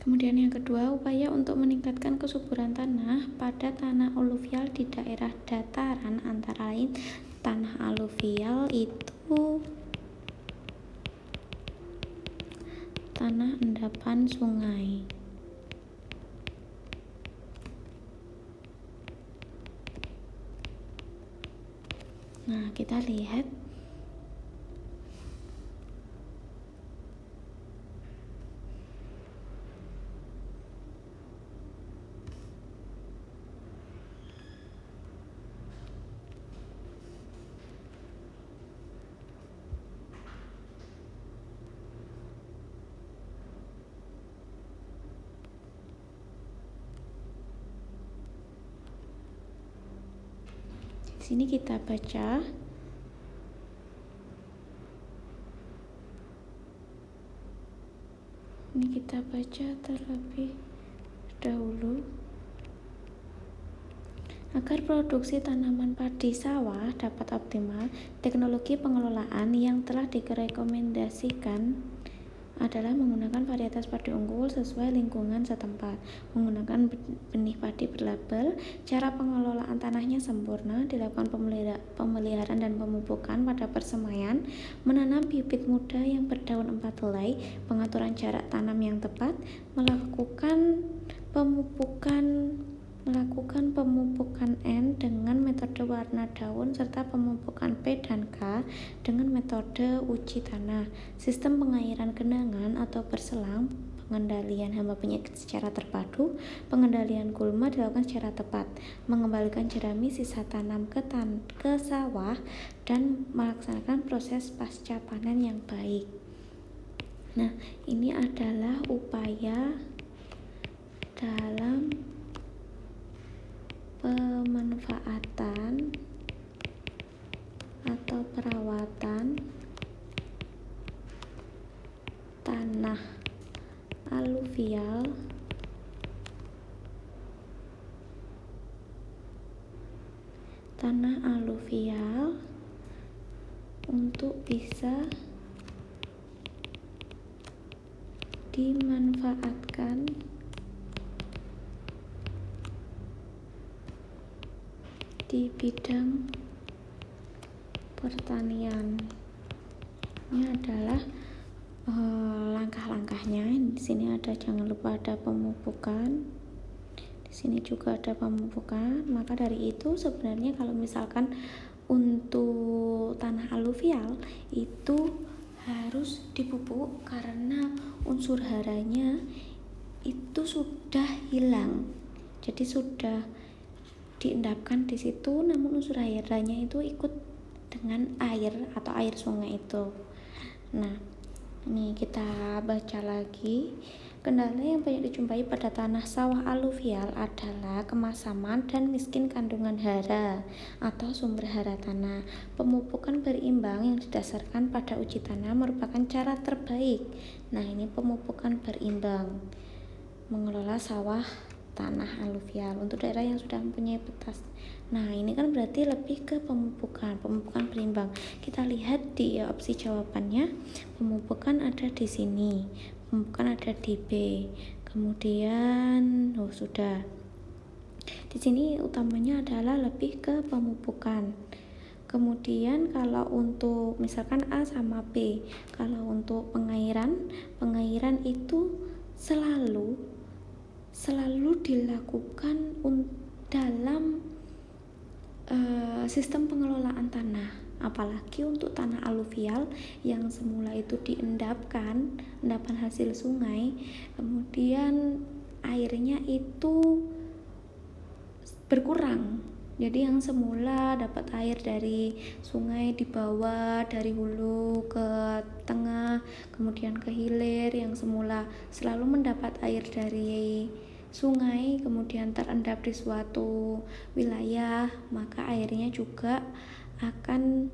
Kemudian yang kedua, upaya untuk meningkatkan kesuburan tanah pada tanah aluvial di daerah dataran antara lain tanah aluvial itu tanah endapan sungai. Nah, kita lihat di sini kita baca terlebih dahulu. Agar produksi tanaman padi sawah dapat optimal, teknologi pengelolaan yang telah direkomendasikan adalah menggunakan varietas padi unggul sesuai lingkungan setempat, menggunakan benih padi berlabel, cara pengelolaan tanahnya sempurna, dilakukan pemeliharaan dan pemupukan pada persemaian, menanam bibit muda yang berdaun 4 helai, pengaturan jarak tanam yang tepat, melakukan pemupukan N dengan metode warna daun serta pemupukan P dan K dengan metode uji tanah, sistem pengairan genangan atau berselang, pengendalian hama penyakit secara terpadu, pengendalian gulma dilakukan secara tepat, mengembalikan jerami sisa tanam ke sawah, dan melaksanakan proses pasca panen yang baik. Nah, ini adalah upaya dalam pemanfaatan atau perawatan tanah aluvial untuk bisa dimanfaatkan di bidang pertanian. Ini adalah langkah-langkahnya. Di sini jangan lupa ada pemupukan. Di sini juga ada pemupukan. Maka dari itu sebenarnya kalau misalkan untuk tanah aluvial itu harus dipupuk karena unsur haranya itu sudah hilang. Jadi sudah diendapkan di situ, namun unsur haranya itu ikut dengan air atau air sungai itu. Nah, ini kita baca lagi. Kendala yang banyak dijumpai pada tanah sawah aluvial adalah kemasaman dan miskin kandungan hara atau sumber hara tanah. Pemupukan berimbang yang didasarkan pada uji tanah merupakan cara terbaik. Nah, ini pemupukan berimbang mengelola sawah tanah aluvial untuk daerah yang sudah mempunyai petas. Nah, ini kan berarti lebih ke pemupukan berimbang. Kita lihat di opsi jawabannya, pemupukan ada di sini, pemupukan ada di B. Kemudian sudah. Di sini utamanya adalah lebih ke pemupukan. Kemudian kalau untuk misalkan A sama B, kalau untuk pengairan itu selalu dilakukan dalam sistem pengelolaan tanah, apalagi untuk tanah aluvial yang semula itu endapan hasil sungai, kemudian airnya itu berkurang. Jadi yang semula dapat air dari sungai di bawah, dari hulu ke tengah, kemudian ke hilir, yang semula selalu mendapat air dari sungai, kemudian terendap di suatu wilayah, maka airnya juga akan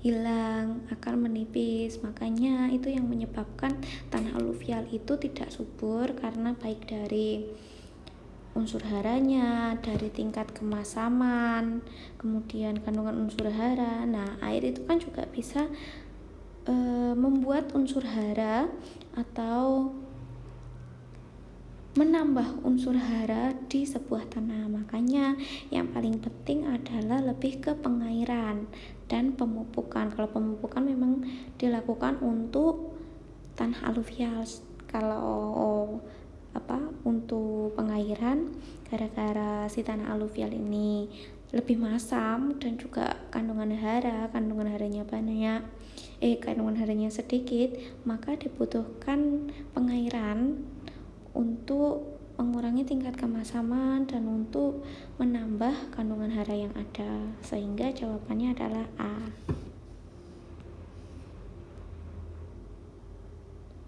hilang, akan menipis. Makanya itu yang menyebabkan tanah aluvial itu tidak subur, karena baik dari unsur haranya, dari tingkat kemasaman, kemudian kandungan unsur hara. Nah, air itu kan juga bisa membuat unsur hara atau menambah unsur hara di sebuah tanah. Makanya yang paling penting adalah lebih ke pengairan dan pemupukan. Kalau pemupukan memang dilakukan untuk tanah aluvial. Kalau untuk pengairan, gara-gara si tanah aluvial ini lebih masam dan juga kandungan haranya banyak, kandungan haranya sedikit, maka dibutuhkan pengairan untuk mengurangi tingkat kemasaman dan untuk menambah kandungan hara yang ada. Sehingga jawabannya adalah A.